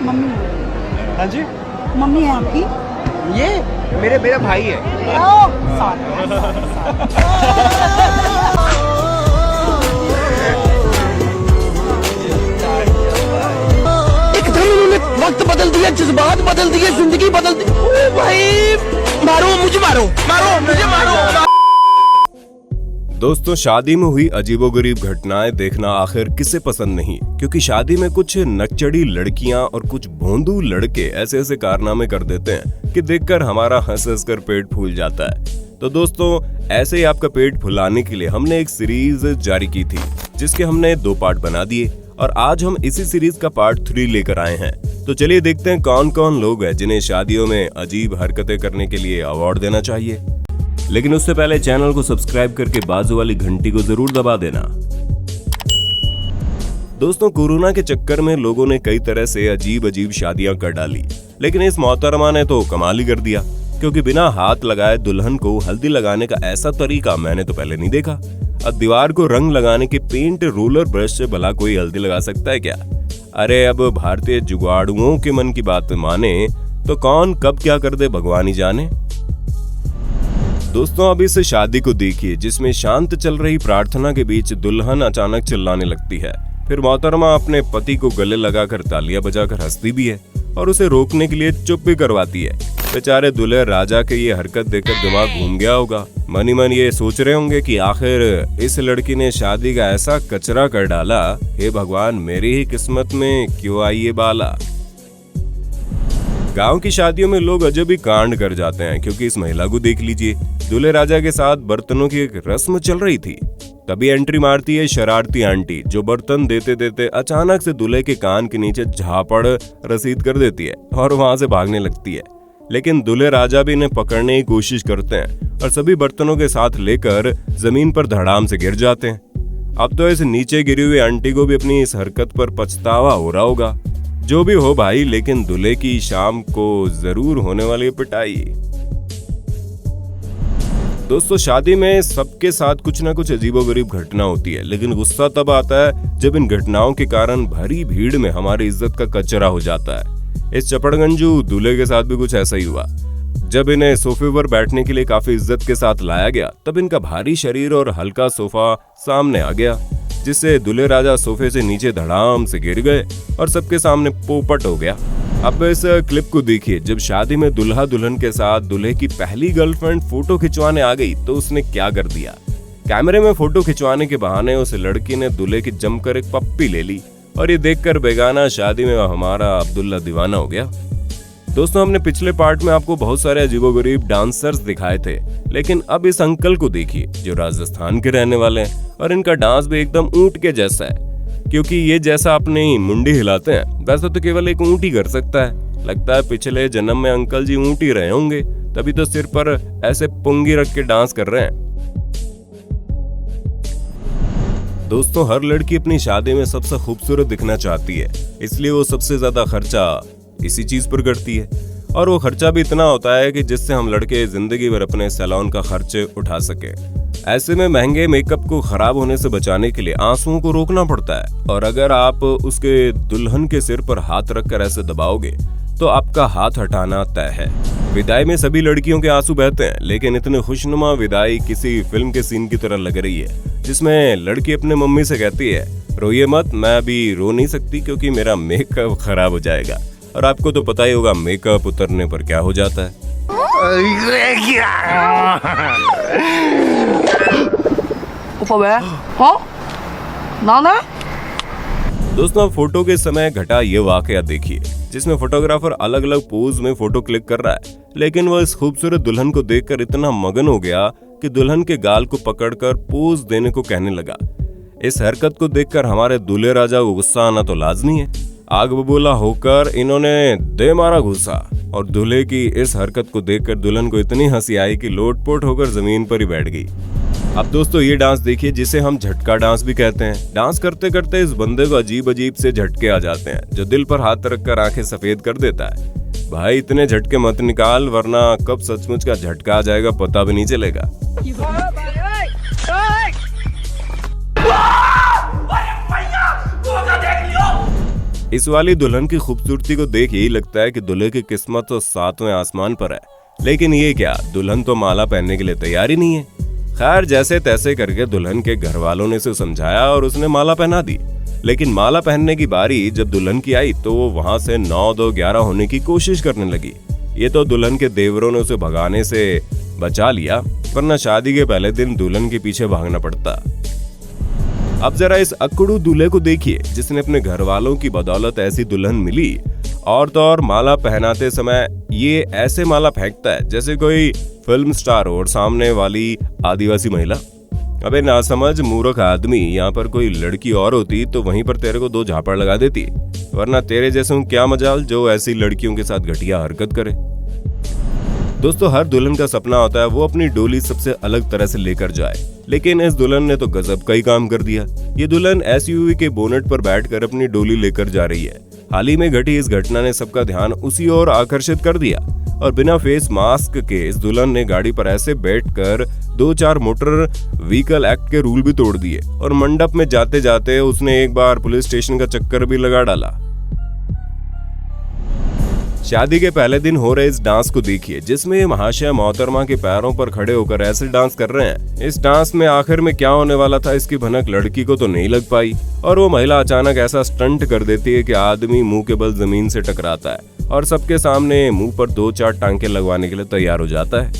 Mummy. हाँ जी, mummy है आपकी? ये मेरा भाई है। एकदम उन्होंने वक्त बदल दिया, जज्बात बदल दिए, जिंदगी बदल दी। ओ भाई मारो मुझे, मारो मारो मुझे, मारो। दोस्तों, शादी में हुई अजीबोगरीब घटनाएं देखना आखिर किसे पसंद नहीं, क्योंकि शादी में कुछ नकचड़ी लड़कियां और कुछ भोंदू लड़के ऐसे ऐसे कारनामे कर देते हैं कि देखकर हमारा हंस हंस कर पेट फूल जाता है। तो दोस्तों, ऐसे ही आपका पेट फुलाने के लिए हमने एक सीरीज जारी की थी, जिसके हमने 2 पार्ट बना दिए और आज हम इसी सीरीज का पार्ट 3 लेकर आए हैं। तो चलिए देखते हैं कौन कौन लोग हैं जिन्हें शादियों में अजीब हरकतें करने के लिए अवार्ड देना चाहिए। लेकिन उससे पहले चैनल को सब्सक्राइब करके बाजू वाली घंटी को जरूर दबा देना। दोस्तों, कोरोना के चक्कर में लोगों ने कई तरह से अजीब अजीब शादियां कर डाली, लेकिन इस मोहतरमा ने तो कमाल ही कर दिया, क्योंकि बिना हाथ लगाए दुल्हन को हल्दी लगाने का ऐसा तरीका मैंने तो पहले नहीं देखा। अब दीवार को रंग लगाने के पेंट रोलर ब्रश से भला कोई हल्दी लगा सकता है क्या? अरे अब भारतीय जुगाड़ुओं के मन की बात माने तो कौन कब क्या कर दे भगवान ही जाने। दोस्तों, अब इस शादी को देखिए जिसमें शांत चल रही प्रार्थना के बीच दुल्हन अचानक चिल्लाने लगती है। फिर मोहतरमा अपने पति को गले लगाकर तालियां बजाकर हंसती भी है और उसे रोकने के लिए चुप भी करवाती है। बेचारे दूल्हे राजा के ये हरकत देखकर दिमाग घूम गया होगा। मन ही मन ये सोच रहे होंगे कि आखिर इस लड़की ने शादी का ऐसा कचरा कर डाला, हे भगवान मेरी ही किस्मत में क्यों आई ये बाला। गांव की शादियों में लोग अजब ही कांड कर जाते हैं, क्योंकि इस महिला को देख लीजिए, दूल्हे राजा के साथ बर्तनों की एक रस्म चल रही थी। तभी एंट्री मारती है शरारती आंटी, जो बर्तन देते देते अचानक से दूल्हे के कान के नीचे झापड़ रसीद कर देती है और वहां से भागने लगती है। लेकिन दूल्हे राजा भी इन्हें पकड़ने की कोशिश करते हैं और सभी बर्तनों के साथ लेकर जमीन पर धड़ाम से गिर जाते हैं। अब तो इस नीचे गिरी हुई आंटी को भी अपनी इस हरकत पर पछतावा हो रहा होगा। जो भी हो भाई, लेकिन दूल्हे की शाम को जरूर होने वाली पिटाई। दोस्तों, शादी में सबके साथ कुछ ना कुछ अजीबोगरीब घटना होती है, लेकिन गुस्सा तब आता है जब इन घटनाओं के कारण भरी भीड़ में हमारी इज्जत का कचरा हो जाता है। इस चपड़गंजू दूल्हे के साथ भी कुछ ऐसा ही हुआ। जब इन्हें सोफे पर बैठने के लिए काफी इज्जत के साथ लाया गया, तब इनका भारी शरीर और हल्का सोफा सामने आ गया, जिससे दूल्हे राजा सोफे से नीचे धड़ाम से गिर गए और सबके सामने पोपट हो गया। अब इस क्लिप को देखिए, जब शादी में दुल्हा दुल्हन के साथ दूल्हे की पहली गर्लफ्रेंड फोटो खिंचवाने आ गई तो उसने क्या कर दिया। कैमरे में फोटो खिंचवाने के बहाने उस लड़की ने दूल्हे की जमकर एक पप्पी ले ली और ये देखकर बेगाना शादी में हमारा अब्दुल्ला दीवाना हो गया। दोस्तों, हमने पिछले पार्ट में आपको बहुत सारे अजीबोगरीब डांसर्स दिखाए थे, लेकिन अब इस अंकल को देखिए जो राजस्थान के रहने वाले हैं और इनका डांस भी एकदम ऊंट के जैसा है, क्योंकि ये जैसा अपनी मुंडी हिलाते हैं वैसा तो केवल एक ऊंट ही कर सकता है। लगता है पिछले जन्म में अंकल जी ऊंट ही रहे होंगे, तभी तो सिर पर ऐसे पुंगी रख के डांस कर रहे हैं। दोस्तों, हर लड़की अपनी शादी में सबसे खूबसूरत दिखना चाहती है, इसलिए वो सबसे ज्यादा खर्चा इसी चीज पर करती है, और वो खर्चा भी इतना होता है कि जिससे हम लड़के जिंदगी भर अपने सैलून का खर्च उठा सके। ऐसे में महंगे मेकअप को खराब होने से बचाने के लिए आंसुओं को रोकना पड़ता है, और अगर आप उसके दुल्हन के सिर पर हाथ रखकर ऐसे दबाओगे तो आपका हाथ हटाना तय है। विदाई में सभी लड़कियों के आंसू बहते हैं, लेकिन इतनी खुशनुमा विदाई किसी फिल्म के सीन की तरह लग रही है, जिसमें लड़की अपने मम्मी से कहती है, रोइए मत, मैं अभी रो नहीं सकती क्योंकि मेरा मेकअप खराब हो जाएगा। और आपको तो पता ही होगा मेकअप उतरने पर क्या हो जाता है। दोस्तों, फोटो के समय घटा ये वाकया देखिए, जिसमें फोटोग्राफर अलग अलग पोज में फोटो क्लिक कर रहा है, लेकिन वह इस खूबसूरत दुल्हन को देखकर इतना मगन हो गया कि दुल्हन के गाल को पकड़कर पोज देने को कहने लगा। इस हरकत को देखकर हमारे दूल्हे राजा को गुस्सा आना तो लाजमी है। आग बबूला होकर इन्होंने दे मारा गुस्सा, और दूल्हे की इस हरकत को देखकर दुल्हन को इतनी हंसी आई कि लोटपोट होकर जमीन पर ही बैठ गई। अब दोस्तों, ये डांस देखिए जिसे हम झटका डांस भी कहते हैं। डांस करते करते इस बंदे को अजीब अजीब से झटके आ जाते हैं, जो दिल पर हाथ रखकर आंखें सफेद कर देता है। भाई, इतने झटके मत निकाल, वरना कब सचमुच का झटका आ जाएगा पता भी नहीं चलेगा। इस वाली दुल्हन की खूबसूरती को देख यही लगता है कि दूल्हे की किस्मत तो 7वें आसमान पर है, लेकिन ये क्या, दुल्हन तो माला पहनने के लिए तैयार ही नहीं है। खैर जैसे तैसे करके दुल्हन के घर वालों ने उसे समझाया और उसने माला पहना दी, लेकिन माला पहनने की बारी जब दुल्हन की आई तो वो वहां से 9, 2, 11 होने की कोशिश करने लगी। ये तो दुल्हन के देवरों ने उसे भगाने से बचा लिया, वरना शादी के पहले दिन दुल्हन के पीछे भागना पड़ता। अब जरा इस अकड़ू दूल्हे को देखिए जिसने अपने घर वालों की बदौलत ऐसी दुल्हन मिली, और तो और माला पहनाते समय ये ऐसे माला फेंकता है जैसे कोई फिल्म स्टार हो और सामने वाली आदिवासी महिला। अबे नासमझ मूर्ख आदमी, यहाँ पर कोई लड़की और होती तो वहीं पर तेरे को 2 झापड़ लगा देती, वरना तेरे जैसे क्या मजाल जो ऐसी लड़कियों के साथ घटिया हरकत करे। दोस्तों हर दुल्हन का सपना होता है वो अपनी डोली सबसे अलग तरह से लेकर जाए, लेकिन इस दुल्हन ने तो गजब का ही काम कर दिया। ये दुल्हन एसयूवी के बोनेट पर बैठकर अपनी डोली लेकर जा रही है। हाल ही में घटी इस घटना ने सबका ध्यान उसी ओर आकर्षित कर दिया और बिना फेस मास्क के इस दुल्हन ने गाड़ी पर ऐसे बैठकर 2-4 मोटर व्हीकल एक्ट के रूल भी तोड़ दिए और मंडप में जाते जाते उसने एक बार पुलिस स्टेशन का चक्कर भी लगा डाला। शादी के पहले दिन हो रहे इस डांस को देखिए जिसमें ये महाशय मोहतरमा के पैरों पर खड़े होकर ऐसे डांस कर रहे हैं। इस डांस में आखिर में क्या होने वाला था इसकी भनक लड़की को तो नहीं लग पाई और वो महिला अचानक ऐसा स्टंट कर देती है कि आदमी मुंह के बल जमीन से टकराता है और सबके सामने मुंह पर 2-4 टांके लगवाने के लिए तैयार हो जाता है।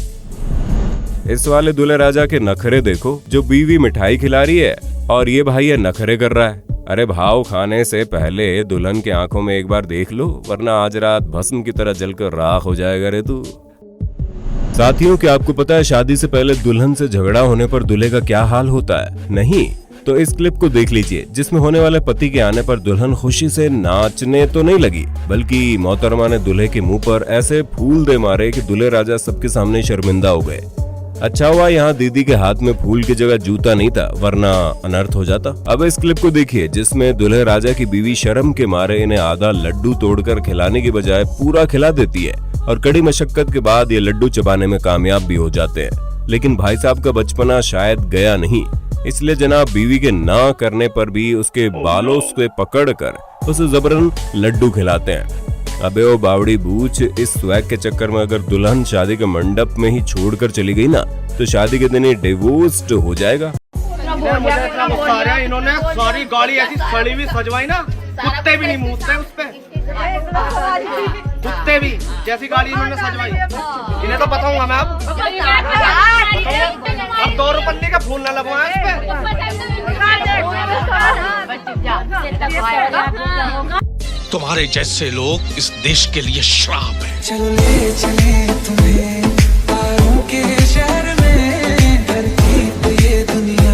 इस वाले दूल्हे राजा के नखरे देखो, जो बीवी मिठाई खिला रही है और ये भाई ये नखरे कर रहा है। अरे भाव खाने से पहले दुल्हन के आंखों में एक बार देख लो, वरना आज रात भस्म की तरह जलकर राख हो जाएगा रे तू। साथियों क्या आपको पता है शादी से पहले दुल्हन से झगड़ा होने पर दूल्हे का क्या हाल होता है? नहीं तो इस क्लिप को देख लीजिए जिसमें होने वाले पति के आने पर दुल्हन खुशी से नाचने तो नहीं लगी, बल्कि मोहतरमा ने दूल्हे के मुंह पर ऐसे फूल दे मारे कि दूल्हे राजा सबके सामने शर्मिंदा हो गए। अच्छा हुआ यहाँ दीदी के हाथ में फूल की जगह जूता नहीं था, वरना अनर्थ हो जाता। अब इस क्लिप को देखिए जिसमें दूल्हे राजा की बीवी शर्म के मारे इन्हें आधा लड्डू तोड़कर खिलाने की बजाय पूरा खिला देती है और कड़ी मशक्कत के बाद ये लड्डू चबाने में कामयाब भी हो जाते हैं। लेकिन भाई साहब का बचपना शायद गया नहीं, इसलिए जनाब बीवी के ना करने पर भी उसके बालों से पकड़कर उसे जबरन लड्डू खिलाते हैं। अबे ओ बावड़ी बूच, इस स्वैग के चक्कर में अगर दुल्हन शादी के मंडप में ही छोड़कर चली गई ना तो शादी के दिन ही डिवोर्स्ड हो जाएगा। इन्होंने सारी गाड़ी ऐसी सड़ी हुई सजवाई ना, कुत्ते भी नहीं मूतते उस पे, कुत्ते भी जैसी गाड़ी इन्होंने सजवाई। इन्हें तो बताऊंगा मैं अब 2 रुपये का फूल न लगवाए इस पे। तुम्हारे जैसे लोग इस देश के लिए श्राप है। चले चले तुम्हें तारों के शहर में, धरती पे ये दुनिया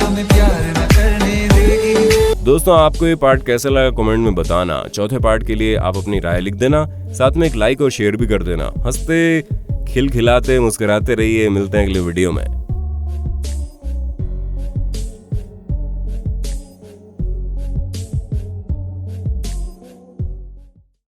हमें प्यार न करने देगी। दोस्तों आपको ये पार्ट कैसा लगा कमेंट में बताना। चौथे पार्ट के लिए आप अपनी राय लिख देना, साथ में एक लाइक और शेयर भी कर देना। हंसते खिलखिलाते मुस्कुराते रहिए, मिलते हैं अगले वीडियो में।